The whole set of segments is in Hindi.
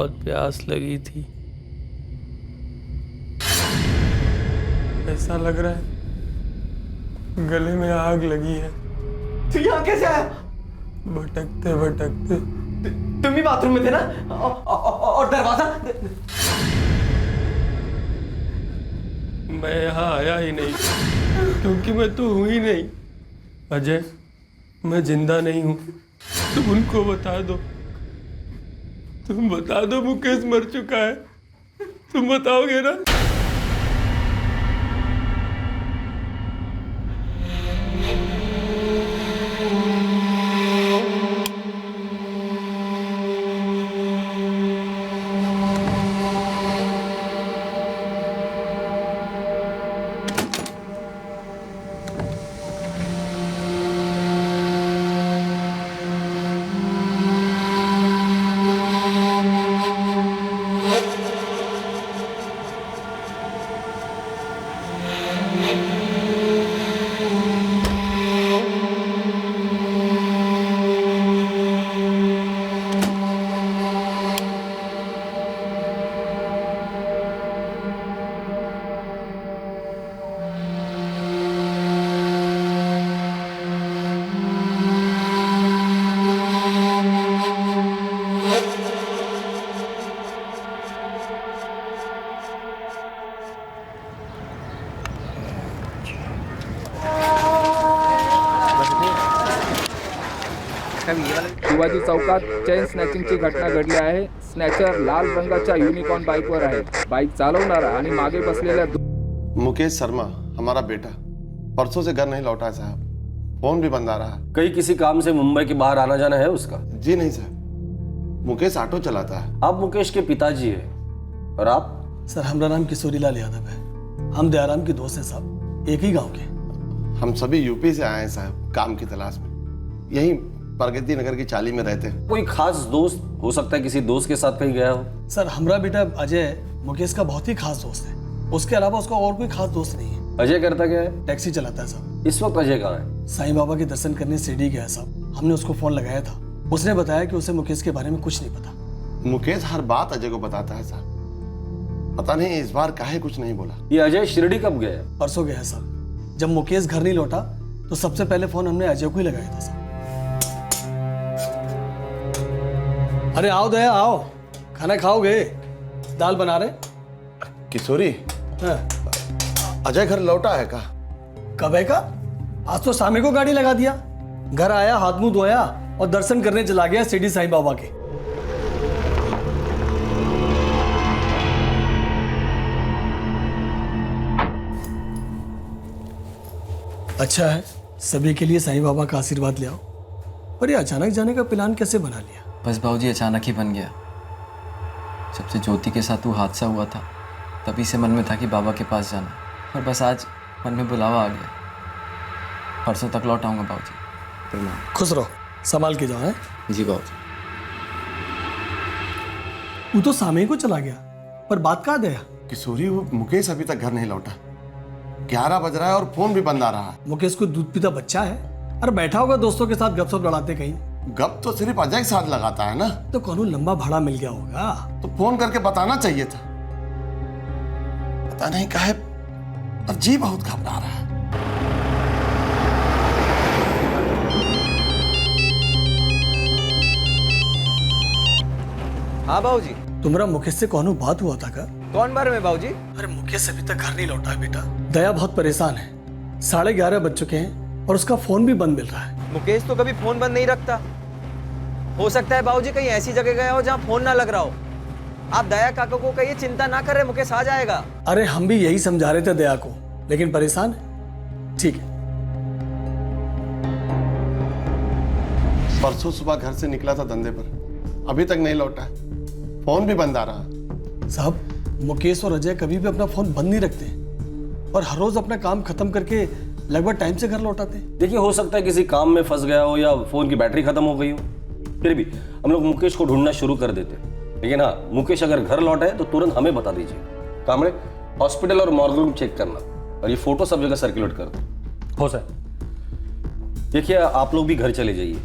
बहुत प्यास लगी थी। ऐसा लग रहा है गले में आग लगी है। तू यहाँ कैसे आया? भटकते भटकते। तुम भी बाथरूम में थे ना? और दरवाजा? मैं यहाँ आया ही नहीं क्योंकि मैं तो हूं ही नहीं। अजय, मैं जिंदा नहीं हूं। तुम उनको बता दो, तुम बता दो मुकेश मर चुका है। तुम बताओगे ना? शिवाजी चौकात चेन स्नॅचिंगची घटना घडली आहे. स्नॅचर लाल रंगाच्या युनिकॉर्न बाईकवर आहे. बाईक चालवणारा आणि मागे बसलेल्या मुकेश शर्मा हमारा बेटा परसों से घर नहीं लौटा है साहब। फोन भी बंद आ रहा है। कहीं किसी काम से मुंबई के बाहर आना जाना है उसका? जी नहीं साहब, मुकेश ऑटो चलाता है। आप मुकेश के पिताजी है और आप? सर, हमारा नाम किशोरीलाल यादव है। हम दयाराम के दोस्त हैं साहब, एक ही गांव के। हम सभी यूपी से आए हैं साहब, काम की तलाश में। यहीं प्रगति नगर की चाली में रहते हैं। कोई खास दोस्त हो सकता है, किसी दोस्त के साथ कहीं गया हो? सर, हमारा बेटा अजय मुकेश का बहुत ही खास दोस्त है। उसके अलावा उसका और कोई खास दोस्त नहीं है। अजय करता क्या है? टैक्सी चलाता है साहब। इस वक्त अजय कहाँ है? साईं बाबा के दर्शन करने शिरडी गया है साहब। हमने उसको फोन लगाया था, उसने बताया कि उसे मुकेश के बारे में कुछ नहीं पता। मुकेश हर बात अजय को बताता है साहब, पता नहीं इस बार काहे कुछ नहीं बोला। ये अजय शिरडी कब गया? परसों गया है साहब। जब मुकेश घर नहीं लौटा तो सबसे पहले फोन हमने अजय को ही लगाया था साहब। अरे आओ दया, आओ, खाना खाओगे? दाल बना रहे। किशोरी, हाँ। अजय घर लौटा है का? कब है का? आज तो शाम को गाड़ी लगा दिया। घर आया, हाथ मुंह धोया और दर्शन करने चला गया शिरडी साईं बाबा के। अच्छा है, सभी के लिए साईं बाबा का आशीर्वाद ले आओ। पर ये अचानक जाने का प्लान कैसे बना लिया? बस बाबूजी अचानक ही बन गया। जब से ज्योति के साथ वो हादसा हुआ था तभी से मन में था कि बाबा के पास जाना, और बस आज मन में बुलावा आ गया। परसों तक लौट आऊँगा बाबूजी। प्रणाम। खुश रहो, संभाल के जाओ। है जी बाबूजी। वो तो सामने को चला गया, पर बात कहाँ दया? किशोरी, वो मुकेश अभी तक घर नहीं लौटा। 11 बज रहा है और फोन भी बंद आ रहा है। मुकेश को दूध पीता बच्चा है, अरे बैठा होगा दोस्तों के साथ गपशप लड़ाते कहीं। गप तो सिर्फ अजय के साथ लगाता है ना। तो कौन लंबा भाड़ा मिल गया होगा। तो फोन करके बताना चाहिए था। पता नहीं काहे अब जी बहुत घबरा रहा है। हाँ बाबूजी। तुम्हारा मुकेश से कौन बात हुआ था का? कौन बारे में बाबूजी? अरे मुकेश अभी तक घर नहीं लौटा है बेटा। दया बहुत परेशान है। 11:30 बज चुके हैं और उसका फोन भी बंद मिल रहा है। मुकेश तो कभी फोन बंद नहीं रखता। हो सकता है बाबूजी कहीं ऐसी जगह गया हो जहाँ फोन ना लग रहा हो। आप दया काका को कहिए चिंता ना करे, मुकेश आ जाएगा। अरे हम भी यही समझा रहे थे दया को, लेकिन परेशान है। ठीक है। परसों सुबह घर से निकला था धंधे पर, अभी तक नहीं लौटा है। फोन भी बंद आ रहा है। साहब, मुकेश और अजय कभी भी अपना फोन बंद नहीं रखते और हर रोज अपना काम खत्म करके लगभग टाइम से घर लौटाते। देखिए, हो सकता है किसी काम में फंस गया हो या फोन की बैटरी खत्म हो गई हो। फिर भी हम लोग मुकेश को ढूंढना शुरू कर देते। लेकिन हाँ, मुकेश अगर घर लौटा है तो तुरंत हमें बता दीजिए। कामड़े, हॉस्पिटल और मॉर्ग रूम चेक करना और ये फोटो सब जगह सर्कुलेट कर दो। हो सर। देखिए, आप लोग भी घर चले जाइए।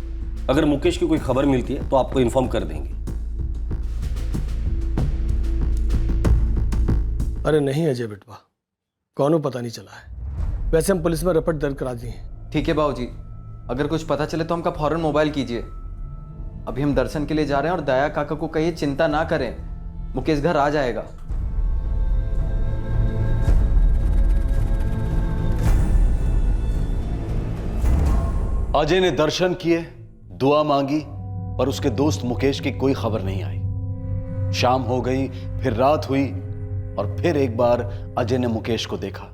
अगर मुकेश की कोई खबर मिलती है तो आपको इन्फॉर्म कर देंगे। अरे नहीं अजय बेटवा, कौनों पता नहीं चला है। वैसे हम पुलिस में रिपोर्ट दर्ज करा दिए हैं। ठीक है बाबूजी, अगर कुछ पता चले तो हमका फौरन मोबाइल कीजिए। अभी हम दर्शन के लिए जा रहे हैं और दया काका को कहिए चिंता ना करें, मुकेश घर आ जाएगा। अजय ने दर्शन किए, दुआ मांगी, पर उसके दोस्त मुकेश की कोई खबर नहीं आई। शाम हो गई, फिर रात हुई और फिर एक बार अजय ने मुकेश को देखा।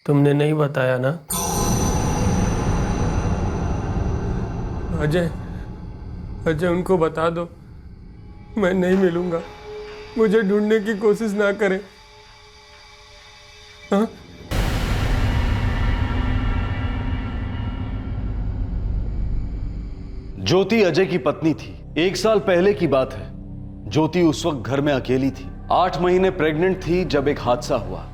तुमने नहीं बताया ना? अजय, अजय उनको बता दो मैं नहीं मिलूंगा, मुझे ढूंढने की कोशिश ना करें। हाँ? ज्योति अजय की पत्नी थी। 1 साल पहले की बात है। ज्योति उस वक्त घर में अकेली थी। 8 महीने प्रेग्नेंट थी जब एक हादसा हुआ।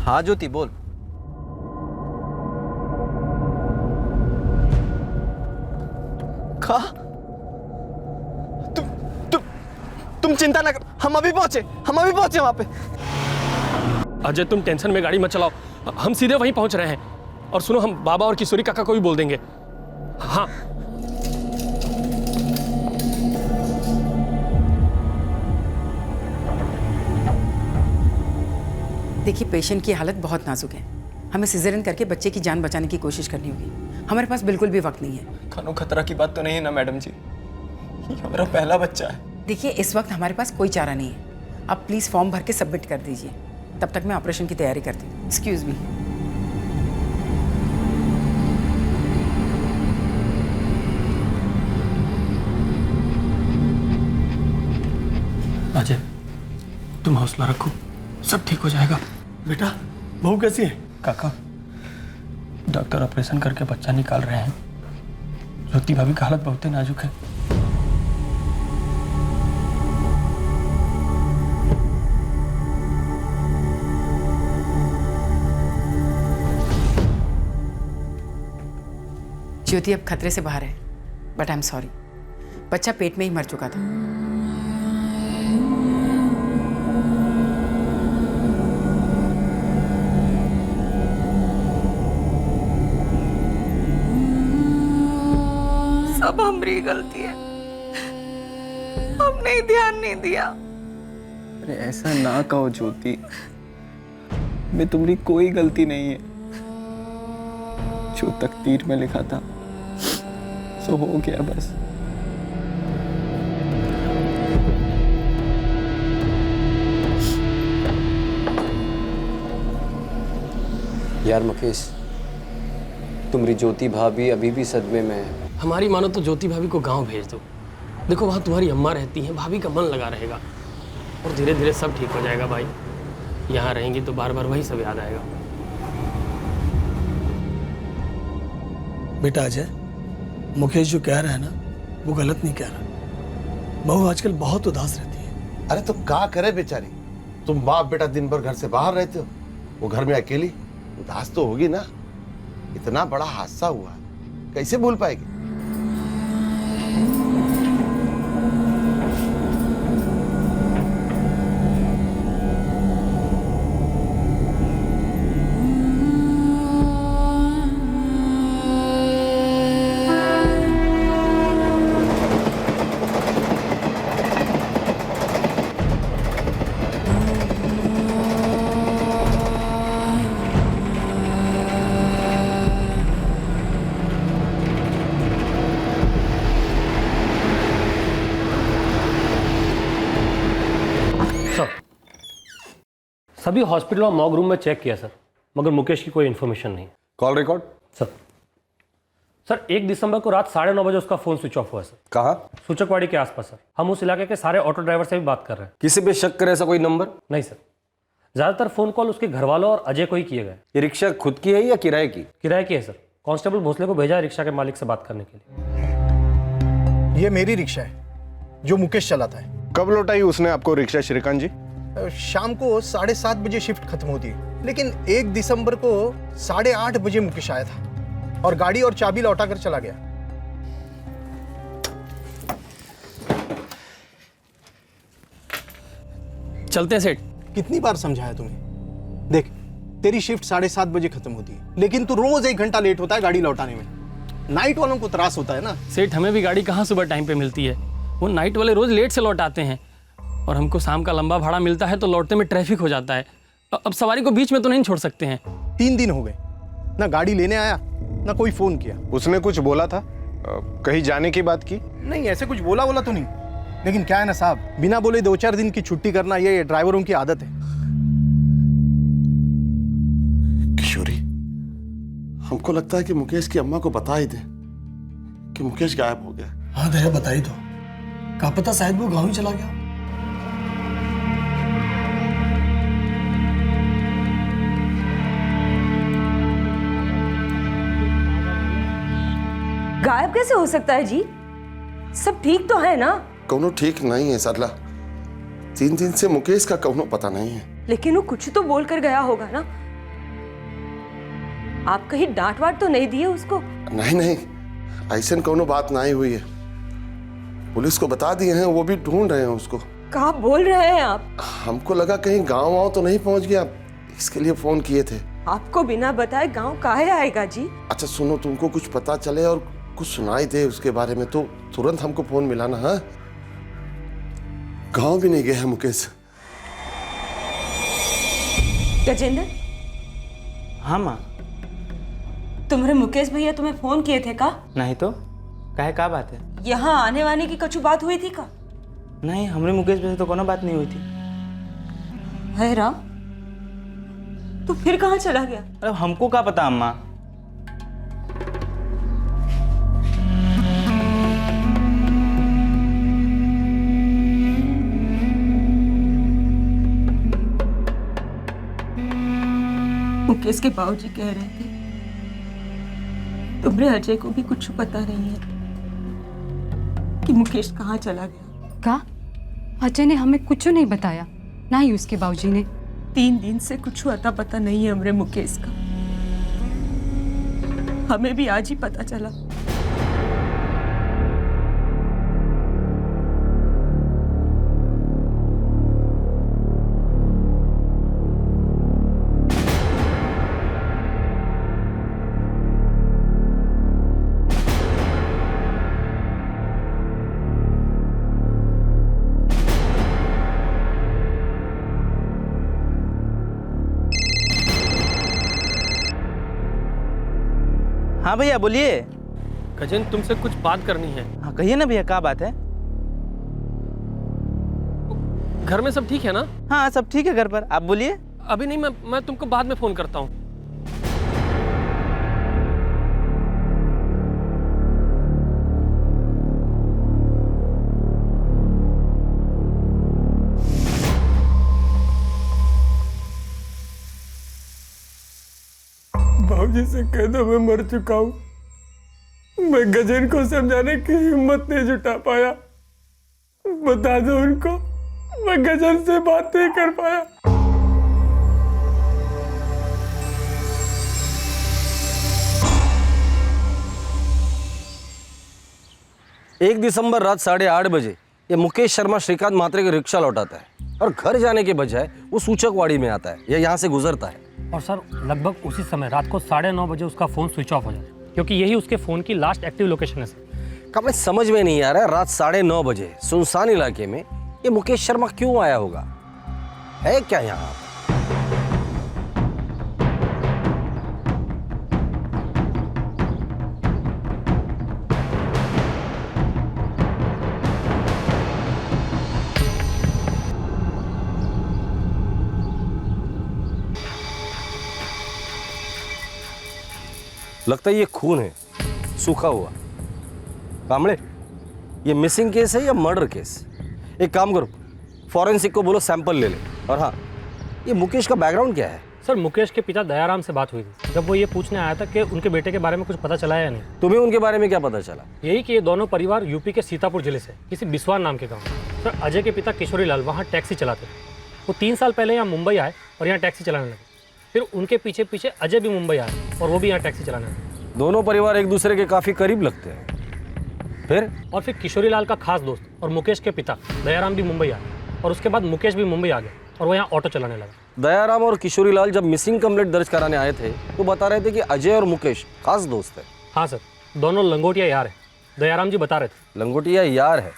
हाँ ज्योति बोल। कहा? तुम चिंता ना कर, हम अभी पहुंचे वहां पे। अजय तुम टेंशन में गाड़ी मत चलाओ, हम सीधे वहीं पहुंच रहे हैं। और सुनो, हम बाबा और किशोरी काका को भी बोल देंगे। हाँ देखिए, पेशेंट की हालत बहुत नाजुक है। हमें सिजेरियन करके बच्चे की जान बचाने की कोशिश करनी होगी। हमारे पास बिल्कुल भी वक्त नहीं है। खानो खतरा की बात तो नहीं है ना मैडम जी? ये हमारा पहला बच्चा है। देखिए, इस वक्त हमारे पास कोई चारा नहीं है। आप प्लीज़ फॉर्म भर के सबमिट कर दीजिए, तब तक मैं ऑपरेशन की तैयारी करती हूँ। Excuse me. अजय तुम हौसला रखो, सब ठीक हो जाएगा। बेटा, बहू कैसी है? काका, डॉक्टर ऑपरेशन करके बच्चा निकाल रहे हैं। ज्योति भाभी की हालत बहुत ही नाजुक है। ज्योति अब खतरे से बाहर है, बट आई एम सॉरी, बच्चा पेट में ही मर चुका था। सब हमारी गलती है, हमने ध्यान नहीं दिया। अरे ऐसा ना कहो ज्योति, मैं तुम्हारी कोई गलती नहीं है। जो तकदीर में लिखा था सो हो गया बस। यार मुकेश, तुम्हारी ज्योति भाभी अभी भी सदमे में है। हमारी मानो तो ज्योति भाभी को गांव भेज दो। देखो वहाँ तुम्हारी अम्मा रहती हैं, भाभी का मन लगा रहेगा और धीरे धीरे सब ठीक हो जाएगा भाई। यहाँ रहेंगी तो बार बार वही सब याद आएगा। बेटा अजय, मुकेश जो कह रहा है ना, वो गलत नहीं कह रहा। बहू आजकल बहुत उदास रहती है। अरे तो क्या करे बेचारी, तुम बाप बेटा दिन भर घर से बाहर रहते हो, वो घर में अकेली, उदास तो होगी ना। इतना बड़ा हादसा हुआ, कैसे भूल पाएगी? सभी हॉस्पिटल और मॉग रूम में चेक किया सर, मगर मुकेश की कोई इन्फॉर्मेशन नहीं है। Call record? सर 1 दिसंबर को रात 9:30 बजे उसका फोन स्विच ऑफ हुआ सर। कहाँ? सूचकवाड़ी के आसपास सर। हम उस इलाके के सारे ऑटो ड्राइवर से भी बात कर रहे हैं। किसी पे शक करे ऐसा कोई नंबर? नहीं सर, ज्यादातर फोन कॉल उसके घर वालों और अजय को ही किए गए। ये रिक्शा खुद की है या किराए की? किराए की है सर। कांस्टेबल भोसले को भेजा है रिक्शा के मालिक से बात करने के लिए। ये मेरी रिक्शा है जो मुकेश चलाता है। कब लौटाई उसने आपको रिक्शा श्रीकांत जी? शाम को 7:30 बजे शिफ्ट खत्म होती है, लेकिन 1 दिसंबर को 8:30 बजे मुकेश आया था और गाड़ी और चाबी लौटा कर चला गया। चलते हैं सेठ। कितनी बार समझाया तुम्हें? देख, तेरी शिफ्ट 7:30 बजे खत्म होती है, लेकिन तू रोज 1 घंटा लेट होता है गाड़ी लौटाने में। नाइट वालों को त्रास होता है ना। सेठ, हमें भी गाड़ी कहाँ सुबह टाइम पे मिलती है। वो नाइट वाले रोज लेट से लौटाते हैं और हमको शाम का लंबा भाड़ा मिलता है, तो लौटने में ट्रैफिक हो जाता है। अब सवारी को बीच में तो नहीं छोड़ सकते हैं। 3 दिन हो गए, ना गाड़ी लेने आया ना कोई फोन किया। उसने कुछ बोला था? कहीं जाने की बात की? नहीं, ऐसे कुछ बोला तो नहीं, लेकिन क्या है ना साहब, बिना बोले 2-4 दिन की छुट्टी करना ये ड्राइवरों की आदत है। किशोरी, हमको लगता है कि मुकेश की अम्मा को बता ही दे कि मुकेश गायब हो गया। हाँ दया, बता ही दो। क्या पता शायद वो गाँव ही चला गया। गायब कैसे हो सकता है जी? सब ठीक तो है ना? कौनो ठीक नहीं है सरला। 3 दिन से मुकेश का कौनो पता नहीं है। लेकिन वो कुछ तो बोल कर गया होगा ना। आप कहीं डांट वाट तो नहीं दिए उसको? नहीं नहीं, ऐसा कौनो बात नहीं हुई है। पुलिस को बता दिए हैं, वो भी ढूंढ रहे हैं उसको। क्या बोल रहे हैं आप? हमको लगा कहीं गांव वाँव तो नहीं पहुंच गया, इसके लिए फोन किए थे। आपको बिना बताए गांव काहे आएगा जी? अच्छा सुनो, तुमको कुछ पता चले और कुछ सुनाई दे उसके बारे में तो तुरंत हमको फोन मिलाना। हाँ, गांव भी नहीं गए हैं मुकेश। गजेंद्र। हाँ माँ। तुम्हारे मुकेश भैया तुम्हें फोन किए थे का? नहीं तो काहे का बात है? यहाँ आने वाने की कछु बात हुई थी का? नहीं, हमरे मुकेश भैया तो कोनो बात नहीं हुई थी। है राम, तो फिर कहाँ चला गया? अरे हमको क्या पता अम्मा। मुकेश के बाबूजी कह रहे थे तुम्हारे अजय को भी कुछ पता नहीं है कि मुकेश कहाँ चला गया। का? अजय ने हमें कुछ नहीं बताया, ना ही उसके बाबूजी ने। 3 दिन से कुछ अता पता नहीं है हमरे मुकेश का। हमें भी आज ही पता चला। हाँ भैया बोलिए। गजेंद्र, तुमसे कुछ बात करनी है। हाँ कहिए ना भैया, क्या बात है? घर में सब ठीक है ना? हाँ सब ठीक है घर पर, आप बोलिए। अभी नहीं, मैं तुमको बाद में फोन करता हूँ। बाबूजी से कह दो मैं मर चुका हूं। मैं गजेंद्र को समझाने की हिम्मत नहीं जुटा पाया। बता दो उनको, मैं गजेंद्र से बात नहीं कर पाया। 1 दिसंबर रात 8:30 बजे ये मुकेश शर्मा श्रीकांत मात्रे की रिक्शा लौटाता है और घर जाने के बजाय वो सूचकवाड़ी में आता है या यहाँ से गुजरता है। और सर लगभग उसी समय रात को 9:30 बजे उसका फ़ोन स्विच ऑफ हो जाता है, क्योंकि यही उसके फ़ोन की लास्ट एक्टिव लोकेशन है सर। का मैं समझ में नहीं आ रहा है, रात 9:30 बजे सुनसान इलाके में ये मुकेश शर्मा क्यों आया होगा? है क्या यहाँ? लगता है ये खून है, सूखा हुआ। कामड़े, ये मिसिंग केस है या मर्डर केस? एक काम करो, फॉरेंसिक को बोलो सैंपल ले ले। और हाँ, ये मुकेश का बैकग्राउंड क्या है? सर, मुकेश के पिता दयाराम से बात हुई थी जब वो ये पूछने आया था कि उनके बेटे के बारे में कुछ पता चला है या नहीं। तुम्हें उनके बारे में क्या पता चला? यही कि ये दोनों परिवार यूपी के सीतापुर जिले से किसी बिस्वान नाम के गाँव। सर, अजय के पिता किशोरी लाल वहाँ टैक्सी चलाते थे। वो 3 साल पहले यहाँ मुंबई आए और यहाँ टैक्सी चलाने लगे। फिर उनके पीछे पीछे अजय भी मुंबई आए और वो भी यहाँ टैक्सी चलाने लगे। दोनों परिवार एक दूसरे के काफ़ी करीब लगते हैं। फिर किशोरी लाल का खास दोस्त और मुकेश के पिता दयाराम भी मुंबई आए और उसके बाद मुकेश भी मुंबई आ गया और वो यहाँ ऑटो चलाने लगा। दयाराम और किशोरी लाल जब मिसिंग कंप्लेंट दर्ज कराने आए थे तो बता रहे थे कि अजय और मुकेश खास दोस्त है। हाँ सर, दोनों लंगोटिया यार है। दयाराम जी बता रहे थे लंगोटिया यार है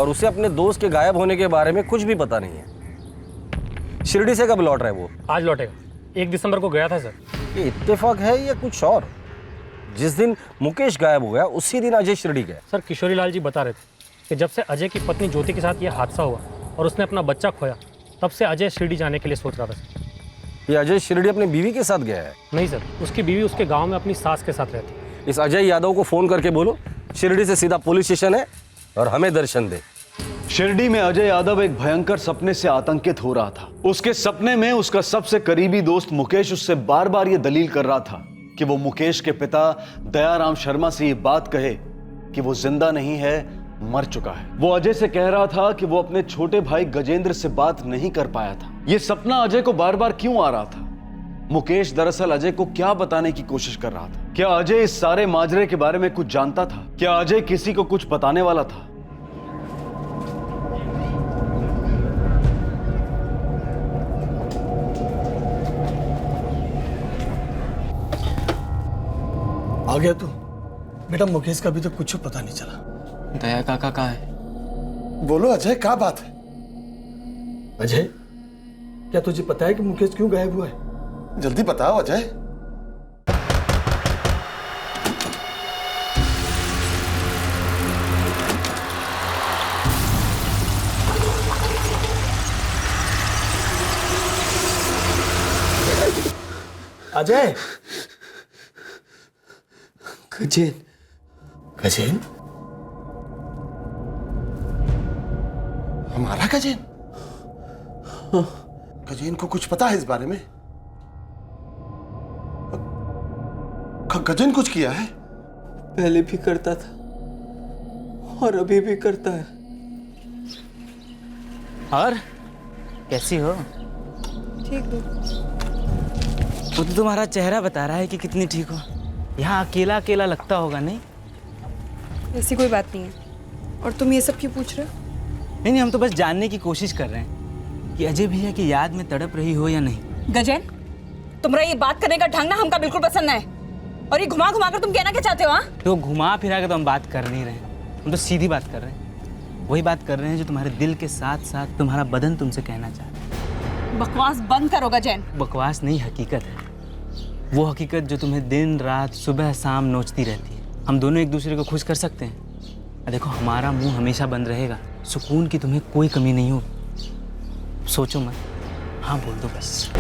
और उसे अपने दोस्त के गायब होने के बारे में कुछ भी पता नहीं है। शिरडी से कब लौट रहा है वो? आज लौटेगा। 1 दिसंबर को गया था सर। ये इत्तेफाक है या कुछ और? जिस दिन मुकेश गायब हो गया उसी दिन अजय शिरडी गया। सर, किशोरी लाल जी बता रहे थे कि जब से अजय की पत्नी ज्योति के साथ ये हादसा हुआ और उसने अपना बच्चा खोया, तब से अजय शिरडी जाने के लिए सोच रहा था। ये अजय शिरडी अपनी बीवी के साथ गया है? नहीं सर, उसकी बीवी उसके गांव में अपनी सास के साथ रहती है। इस अजय यादव को फोन करके बोलो शिरडी से सीधा पुलिस स्टेशन है और हमें दर्शन दे। शिरडी में अजय यादव एक भयंकर सपने से आतंकित हो रहा था। उसके सपने में उसका सबसे करीबी दोस्त मुकेश उससे बार बार ये दलील कर रहा था कि वो मुकेश के पिता दयाराम शर्मा से ये बात कहे कि वो जिंदा नहीं है, मर चुका है। वो अजय से कह रहा था कि वो अपने छोटे भाई गजेंद्र से बात नहीं कर पाया था। ये सपना अजय को बार बार क्यों आ रहा था? मुकेश दरअसल अजय को क्या बताने की कोशिश कर रहा था? क्या अजय इस सारे माजरे के बारे में कुछ जानता था? क्या अजय किसी को कुछ बताने वाला था? आ गया तू? बेटा, मुकेश का भी तो कुछ पता नहीं चला। दया काका कहाँ है? बोलो अजय, क्या बात है? अजय, क्या तुझे पता है कि मुकेश क्यों गायब हुआ है? जल्दी बताओ अजय। अजय, गजेन। गजेन? हमारा गजेन? गजेन को कुछ पता है इस बारे में? गजेन कुछ किया है? पहले भी करता था और अभी भी करता है। और कैसी हो? ठीक हो? वो तो तुम्हारा चेहरा बता रहा है कि कितनी ठीक हो। यहाँ अकेला अकेला लगता होगा, नहीं? ऐसी कोई बात नहीं है। और तुम ये सब क्यों पूछ रहे हो? नहीं, हम तो बस जानने की कोशिश कर रहे हैं कि अजय भैया की याद में तड़प रही हो या नहीं। गजेन, तुम्हारा ये बात करने का ढंग ना हमका बिल्कुल पसंद है। और ये घुमा घुमा कर तुम कहना क्या चाहते हो? तो घुमा फिरा के तो हम बात कर नहीं रहे, हम तो सीधी बात कर रहे हैं। वही बात कर रहे हैं जो तुम्हारे दिल के साथ साथ तुम्हारा बदन तुमसे कहना चाहता है। बकवास बंद करो गजेन। बकवास नहीं, हकीकत है। वो हकीकत जो तुम्हें दिन रात सुबह शाम नोचती रहती है। हम दोनों एक दूसरे को खुश कर सकते हैं। देखो, हमारा मुंह हमेशा बंद रहेगा। सुकून की तुम्हें कोई कमी नहीं हो। सोचो मत, हाँ बोल दो बस।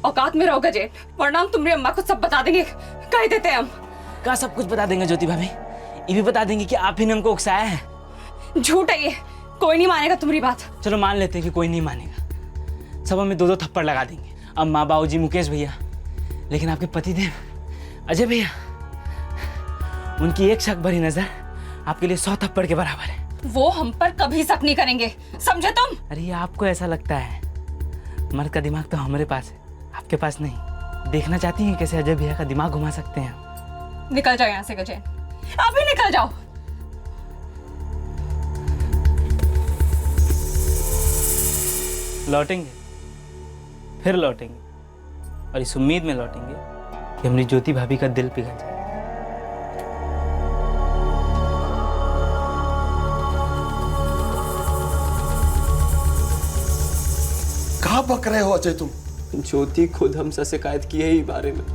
औकात में रहो गजेन, वरना हम तुम्हारी अम्मा को सब बता देंगे। कह देते हैं हम। क्या सब कुछ बता देंगे ज्योति भाभी? ये भी बता देंगे कि आप ही ने हमको उकसाया है। झूठ है ये, कोई नहीं मानेगा तुम्हारी बात। चलो मान लेते हैं कि कोई नहीं मानेगा। सब हमें 2-2 थप्पड़ लगा देंगे, अम्मा, बाबूजी, मुकेश भैया। लेकिन आपके पतिदेव अजय भैया, उनकी एक शक भरी नजर आपके लिए 100 थप्पड़ के बराबर है। वो हम पर कभी शक नहीं करेंगे, समझे तुम? अरे आपको ऐसा लगता है? मर्द का दिमाग तो हमारे पास है, आपके पास नहीं। देखना चाहती हैं कैसे अजय भैया का दिमाग घुमा सकते हैं? निकल जाओ यहाँ से गजेन, अभी निकल जाओ। लौटेंगे, फिर लौटेंगे, और इस उम्मीद में लौटेंगे कि हमारी ज्योति भाभी का दिल पिघल जाए। कहाँ बक रहे हो अजय तुम? ज्योति खुद हमसे शिकायत की है ही बारे में।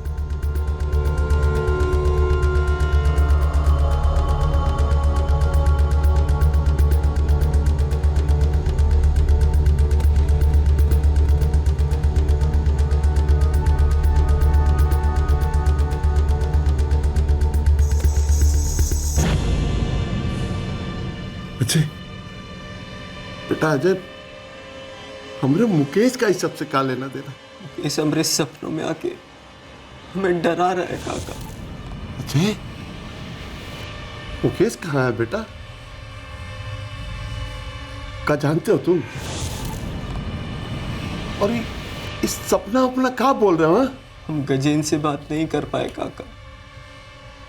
अजय, बेटा अजय, हमरे मुकेश का इस सबसे क्या लेना देना? इस हमरे सपनों में आके हमें डरा रहा है काका। अजय, मुकेश कहाँ है बेटा? क्या जानते हो तुम? और इस सपना अपना क्या बोल रहे हो? हाँ? हम गजेन से बात नहीं कर पाए काका,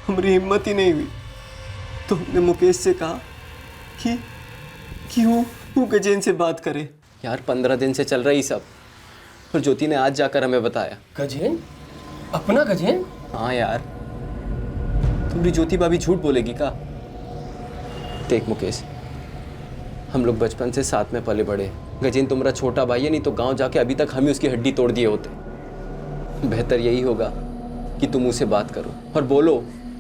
हमारी हिम्मत ही नहीं हुई। तो हमने मुकेश से कहा कि वो गजेन से बात करे। यार 15 दिन से चल रही सब, और ज्योति ने आज जाकर हमें बताया। गजेन? अपना गजेन? हाँ यार, तुम्हारी ज्योति भाभी झूठ बोलेगी का? देख मुकेश, हम लोग बचपन से साथ में पले बड़े। गजेन तुम्हारा छोटा भाई है, नहीं तो गांव जाके अभी तक हम ही उसकी हड्डी तोड़ दिए होते। बेहतर यही होगा कि तुम उससे बात करो और बोलो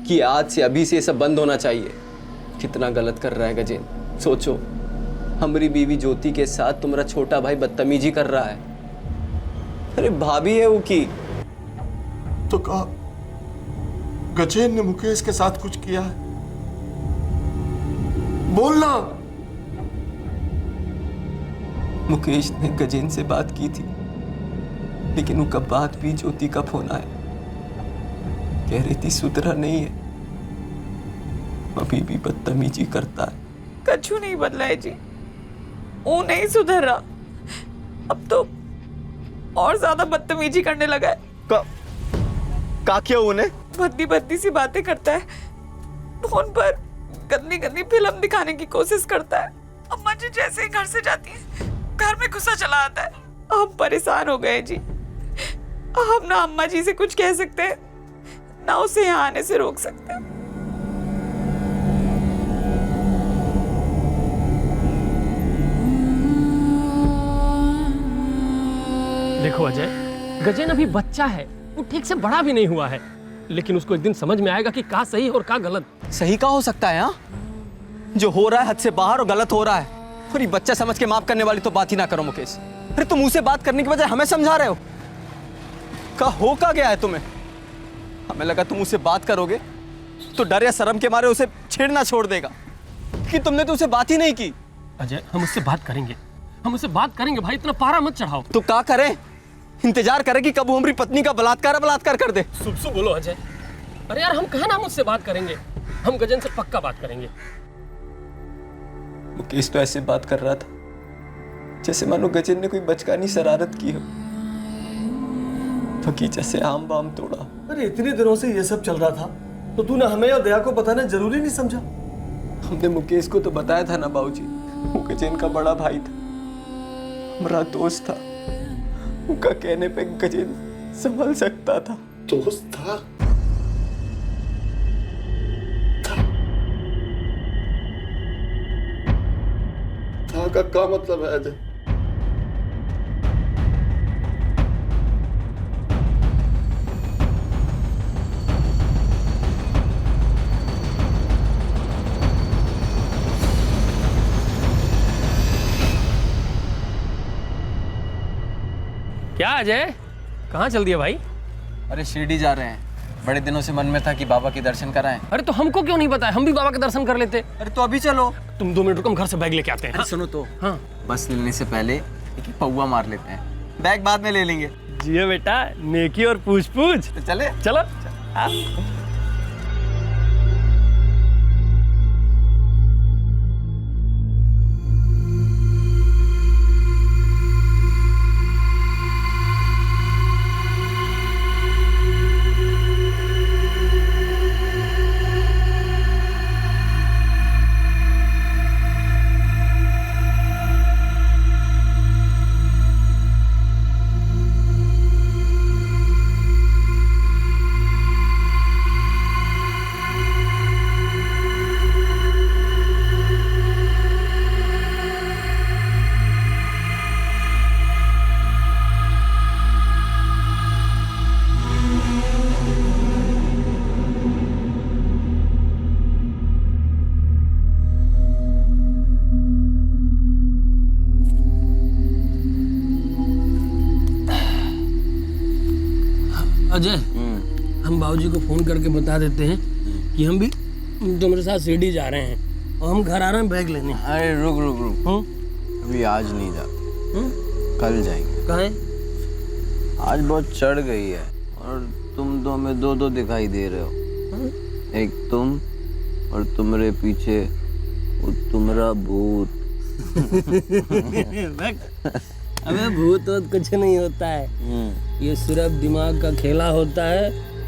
कि आज से अभी से ये सब बंद होना चाहिए। कितना गलत कर रहा है गजेन, सोचो। हमारी बीवी ज्योति के साथ तुम्हारा छोटा भाई बदतमीजी कर रहा है। अरे भाभी है वो की। तो कहा गजेन ने मुकेश के साथ कुछ किया है? बोलना। मुकेश ने गजेन से बात की थी, लेकिन उनका बात भी ज्योति का फोन आया। कह रही थी सुधरा नहीं है, अभी भी बदतमीजी करता है। कछु नहीं बदला है जी, वो नहीं सुधर रहा, अब तो और ज्यादा बदतमीजी करने लगा है। का क्या उन्हें? भद्दी भद्दी सी बातें करता है, फोन पर गंदी गंदी फिल्म दिखाने की कोशिश करता है। अम्मा जी जैसे ही घर से जाती है, घर में गुस्सा चला आता है। हम परेशान हो गए जी, हम ना अम्मा जी से कुछ कह सकते हैं, ना उसे यहाँ आने से रोक सकते हैं। देखो अजय, गजेन अभी बच्चा है, वो ठीक से बड़ा भी नहीं हुआ है, लेकिन उसको एक दिन समझ में आएगा कि क्या सही और क्या गलत। सही का हो सकता है? हाँ, जो हो रहा है हद से बाहर और गलत हो रहा है। और ये बच्चा समझ के माफ करने वाली तो बात ही ना करो मुकेश। अरे तुम उसे बात करने की बजाय हमें समझा रहे हो। का गया है तुम्हें? हमें लगा तुम उससे बात करोगे तो डर या शर्म के मारे उसे छेड़ना छोड़ देगा, कि तुमने तो उसे बात ही नहीं की। अजय, हम उससे बात करेंगे, हम उससे बात करेंगे भाई, इतना पारा मत चढ़ाओ। तो क्या करें? इंतजार करें कि कब वो हमारी पत्नी का बलात्कार कर दे? सुबह बोलो अजय। अरे यार, हम कहा ना हम उससे बात करेंगे, हम गजेन से पक्का बात करेंगे। मुकेश तो ऐसे बात कर रहा था जैसे मानो गजेन ने कोई बचकानी शरारत की हो, बगीचा से आम बाम तोड़ा। अरे इतने दिनों से ये सब चल रहा था, तो तूने हमें और दया को बताना जरूरी नहीं समझा? हमने मुकेश को तो बताया था ना बाबूजी, वो गजेन का बड़ा भाई था, हमारा दोस्त था। उनका कहने पे गजेन संभल सकता था। दोस्त था? का क्या मतलब है अजय? क्या अजय, कहाँ चल दिया भाई? अरे शिरडी जा रहे हैं, बड़े दिनों से मन में था कि बाबा के दर्शन कराएं। अरे तो हमको क्यों नहीं बताया? हम भी बाबा के दर्शन कर लेते। अरे तो अभी चलो। तुम 2 मिनट रुको, हम घर से बैग लेके आते हैं। अरे सुनो तो, हाँ, बस लेने से पहले एक पौवा मार लेते हैं, बैग बाद में ले लेंगे। जियो बेटा, नेकी और पूछ पूछ। तो चले चलो। अजय, हम बाबूजी को फोन करके बता देते हैं कि हम भी तुम्हारे साथ शिरडी जा रहे हैं और हम घर आ रहे हैं बैग लेने। अरे रुक रुक रुक, अभी आज नहीं जाते, कल जाएंगे। कहाँ है? आज बहुत चढ़ गई है और तुम तो हमें दो दो दिखाई दे रहे हो। एक तुम और तुम्हारे पीछे वो तुम्हारा भूत। अबे भूत वूत कुछ नहीं होता है, ये सिर्फ दिमाग का खेला होता है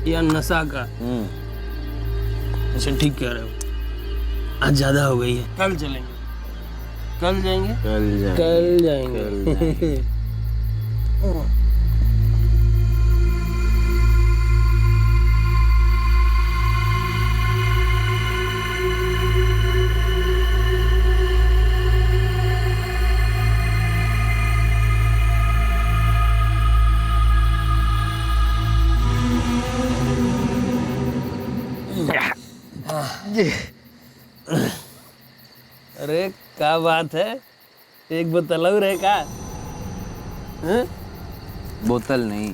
या नशा का। अच्छा ठीक कह रहे हो, आज ज्यादा हो गई है, कल चलेंगे। कल जाएंगे? कल जाएंगे। अरे क्या बात है, एक बोतल और है का? बोतल नहीं,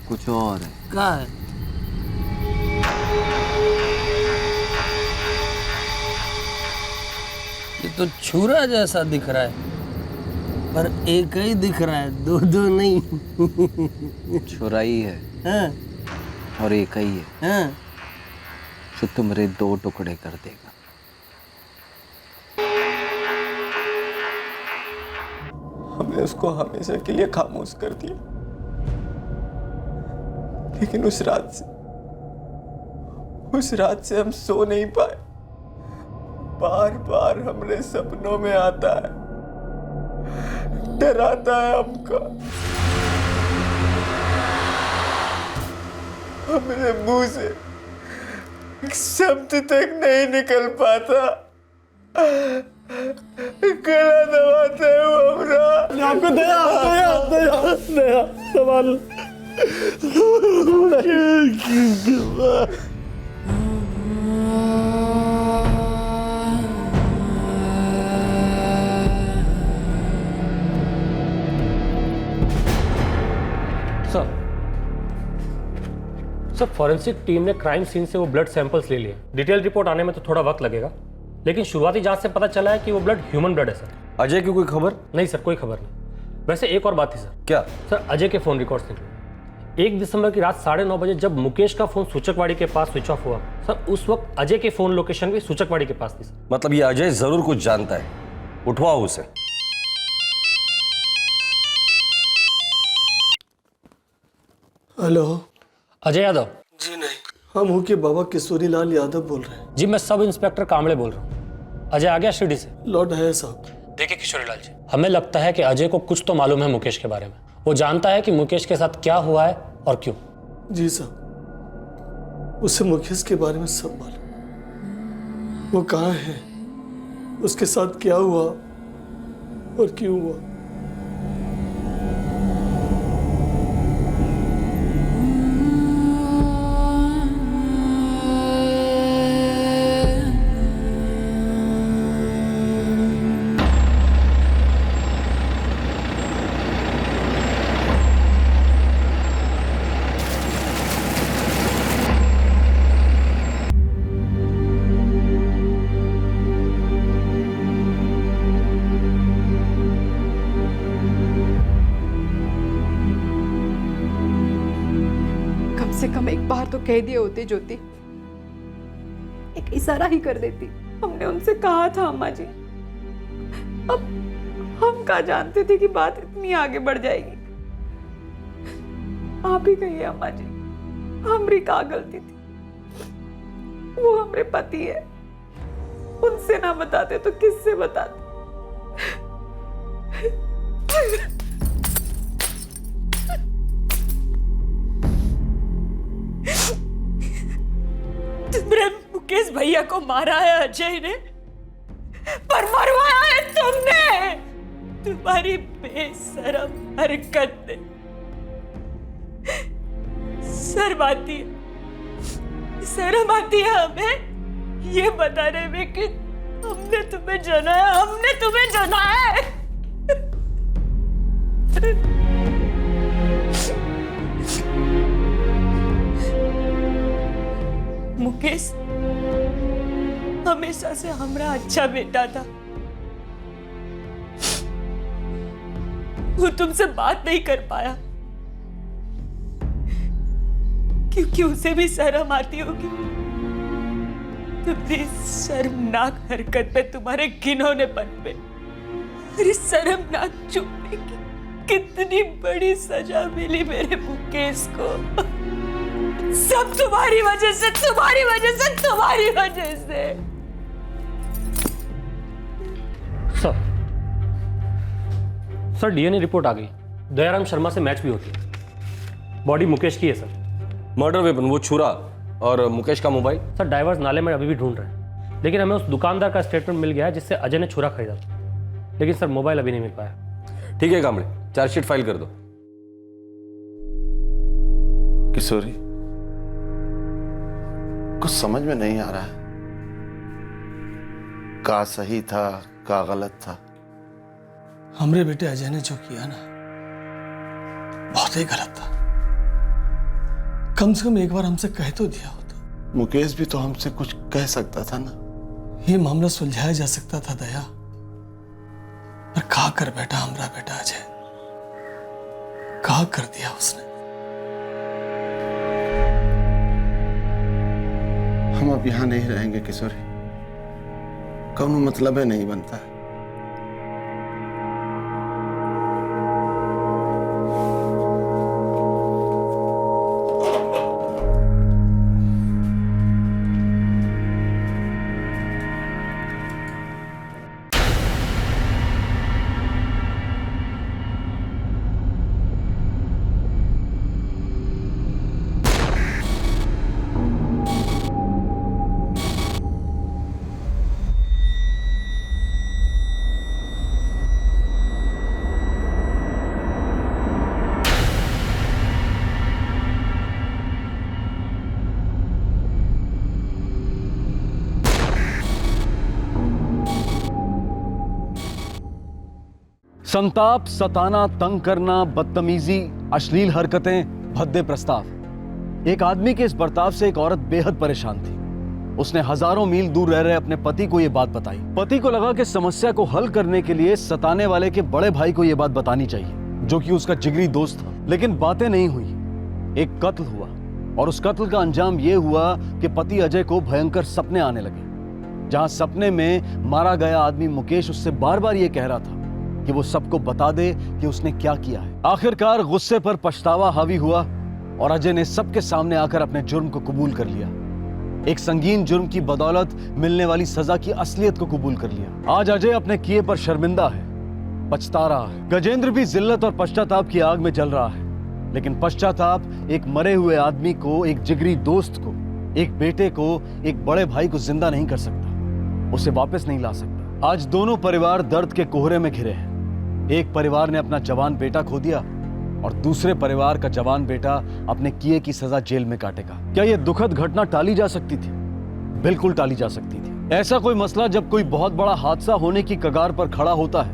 कुछ और है। क्या है? ये तो छुरा जैसा दिख रहा है, पर एक ही दिख रहा है, दो दो नहीं। छुरा ही है। हाँ। और एक ही है। हाँ। जो तुम्हारे दो टुकड़े कर देगा। हमने उसको हमेशा के लिए खामोश कर दिया, लेकिन उस रात से हम सो नहीं पाए। बार बार हमरे सपनों में आता है, डराता है हमको। हमरे मुंह से एक शब्द तक नहीं निकल पाता, गला दबाता है वो हमरा। आपको दया दया दया दया सवाल सर फॉरेंसिक टीम ने क्राइम सीन से वो ब्लड सैंपल्स ले लिए। डिटेल रिपोर्ट आने में तो थोड़ा वक्त लगेगा, लेकिन शुरुआती जांच से पता चला है कि वो ब्लड ह्यूमन ब्लड है सर। अजय की कोई खबर? नहीं सर, कोई खबर नहीं। वैसे एक और बात थी सर। क्या? सर अजय के फोन रिकॉर्ड्स निकले। 1 दिसंबर की रात 9:30 बजे जब मुकेश का फोन सूचकवाड़ी के पास स्विच ऑफ हुआ सर, उस वक्त अजय के फोन लोकेशन भी सूचकवाड़ी के पास थी सर। मतलब ये अजय जरूर कुछ जानता है, उठवाओ उसे। हेलो, अजय यादव? जी नहीं, हम हूँ के बाबा किशोरी लाल यादव बोल रहे हैं। जी मैं सब इंस्पेक्टर कांबळे बोल रहा हूँ। अजय आ गया शिरडी से? लौट है साहब। देखिए किशोरी लाल जी, हमें लगता है कि अजय को कुछ तो मालूम है मुकेश के बारे में। वो जानता है कि मुकेश के साथ क्या हुआ है और क्यों। जी साहब, उसे मुकेश के बारे में सब मालूम। वो कहाँ है, उसके साथ क्या हुआ और क्यों हुआ। से कम एक बार तो कह दिए होते ज्योति, एक इशारा ही कर देती। हमने उनसे कहा था अम्मा जी, अब हम क्या जानते थे कि बात इतनी आगे बढ़ जाएगी। आप ही कहिए अम्मा जी, हमारी क्या गलती थी। वो हमारे पति है, उनसे ना बताते तो किससे बताते। तुमने मुकेश भैया को मारा है अजय ने, पर मरवाया है तुमने। तुम्हारी बेशरम हरकत ने शर्म आती है हमें ये बताने में कि हमने तुम्हें जनाया है। हमेशा से हमारा अच्छा बेटा था। वो तुमसे बात नहीं कर पाया क्योंकि उसे भी शर्म आती होगी। तुम्हारी शर्मनाक हरकत पे, तुम्हारे घिनौनेपन पे, मेरी शर्मनाक चुप्पी की कितनी बड़ी सजा मिली मेरे मुकेश को। सब तुम्हारी वजह से, तुम्हारी वजह से, तुम्हारी वजह से। सर डीएनए रिपोर्ट आ गई। दयाराम शर्मा से मैच भी होती है। बॉडी मुकेश की है सर। मर्डर वेपन वो छुरा और मुकेश का मोबाइल? सर डाइवर्स नाले में अभी भी ढूंढ रहे हैं, लेकिन हमें उस दुकानदार का स्टेटमेंट मिल गया है जिससे अजय ने छुरा खरीदा था, लेकिन सर मोबाइल अभी नहीं मिल पाया। ठीक है कामड़े, चार्जशीट फाइल कर दो। किशोरी, कुछ समझ में नहीं आ रहा है, का सही था का गलत था। हमरे बेटे अजय ने जो किया ना, बहुत ही गलत था। कम से कम एक बार हमसे कह तो दिया होता। मुकेश भी तो हमसे कुछ कह सकता था ना। ये मामला सुलझाया जा सकता था दया, पर कहा कर बैठा हमारा बेटा अजय, कहा कर दिया उसने। हम अब यहां नहीं रहेंगे किशोरी, कौनो मतलब है नहीं बनता है। संताप, सताना, तंग करना, बदतमीजी, अश्लील हरकतें, भद्दे प्रस्ताव। एक आदमी के इस बर्ताव से एक औरत बेहद परेशान थी। उसने हजारों मील दूर रह रहे अपने पति को यह बात बताई। पति को लगा कि समस्या को हल करने के लिए सताने वाले के बड़े भाई को यह बात बतानी चाहिए, जो कि उसका जिगरी दोस्त था। लेकिन बातें नहीं हुई। एक कत्ल हुआ और उस कत्ल का अंजाम यह हुआ कि पति अजय को भयंकर सपने आने लगे, जहां सपने में मारा गया आदमी मुकेश उससे बार बार यह कह रहा था कि वो सबको बता दे कि उसने क्या किया है। आखिरकार गुस्से पर पछतावा हावी हुआ और अजय ने सबके सामने आकर अपने जुर्म को कबूल कर लिया। एक संगीन जुर्म की बदौलत मिलने वाली सजा की असलियत को कबूल कर लिया। आज अजय अपने किए पर शर्मिंदा है, पछता रहा है। गजेंद्र भी जिल्लत और पश्चाताप की आग में जल रहा है, लेकिन पश्चाताप एक मरे हुए आदमी को, एक जिगरी दोस्त को, एक बेटे को, एक बड़े भाई को जिंदा नहीं कर सकता, उसे वापस नहीं ला सकता। आज दोनों परिवार दर्द के कोहरे में घिरे हैं। एक परिवार ने अपना जवान बेटा खो दिया और दूसरे परिवार का जवान बेटा अपने किए की सजा जेल में काटेगा। क्या यह दुखद घटना टाली जा सकती थी? बिल्कुल टाली जा सकती थी। ऐसा कोई मसला जब कोई बहुत बड़ा हादसा होने की कगार पर खड़ा होता है,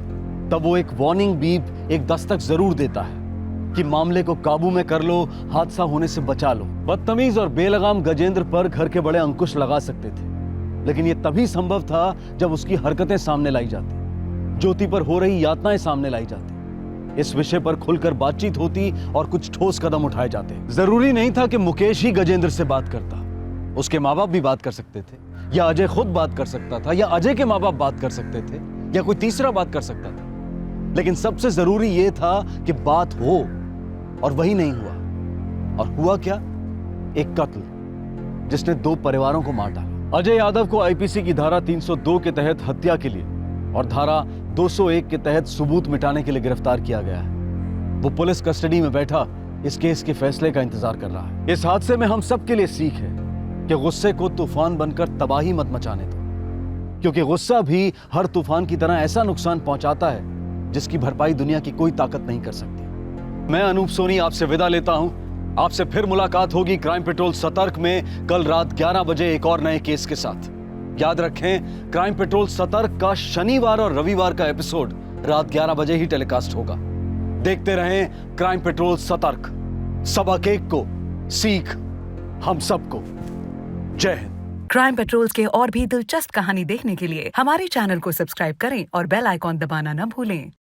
तब वो एक वार्निंग बीप, एक दस्तक जरूर देता है कि मामले को काबू में कर लो, हादसा होने से बचा लो। बदतमीज और बेलगाम गजेंद्र पर घर के बड़े अंकुश लगा सकते थे, लेकिन यह तभी संभव था जब उसकी हरकतें सामने लाई जाती, ज्योति पर हो रही यातनाएं सामने लाई जाती, इस विषय पर खुलकर बातचीत होती और कुछ ठोस कदम उठाए जाते। जरूरी नहीं था कि मुकेश ही गजेंद्र से बात करता, उसके माँ बाप भी बात कर सकते थे, या अजय खुद बात कर सकता था, या अजय के माँ बाप बात कर सकते थे, या कोई तीसरा बात कर सकता था। लेकिन सबसे जरूरी यह था कि बात हो, और वही नहीं हुआ। और हुआ क्या? एक कत्ल जिसने दो परिवारों को मार डाला। अजय यादव को आईपीसी की धारा 302 के तहत हत्या के लिए और धारा 201 के तहत सबूत मिटाने के लिए गिरफ्तार किया गया है। वो पुलिस कस्टडी में बैठा इस केस के फैसले का इंतजार कर रहा है। इस हादसे में हम सबके लिए सीख है कि गुस्से को तूफान बनकर तबाही मत मचाने दो, क्योंकि गुस्सा भी हर तूफान की तरह ऐसा नुकसान पहुंचाता है जिसकी भरपाई दुनिया की कोई ताकत नहीं कर सकती। मैं अनूप सोनी आपसे विदा लेता हूं। आपसे फिर मुलाकात होगी क्राइम पेट्रोल सतर्क में कल रात 11 बजे एक और नए केस के साथ। याद रखें, क्राइम पेट्रोल सतर्क का शनिवार और रविवार का एपिसोड रात 11 बजे ही टेलीकास्ट होगा। देखते रहें क्राइम पेट्रोल सतर्क। सबक एक को, सीख हम सबको। जय हिंद। क्राइम पेट्रोल्स के और भी दिलचस्प कहानी देखने के लिए हमारे चैनल को सब्सक्राइब करें और बेल आइकॉन दबाना न भूलें।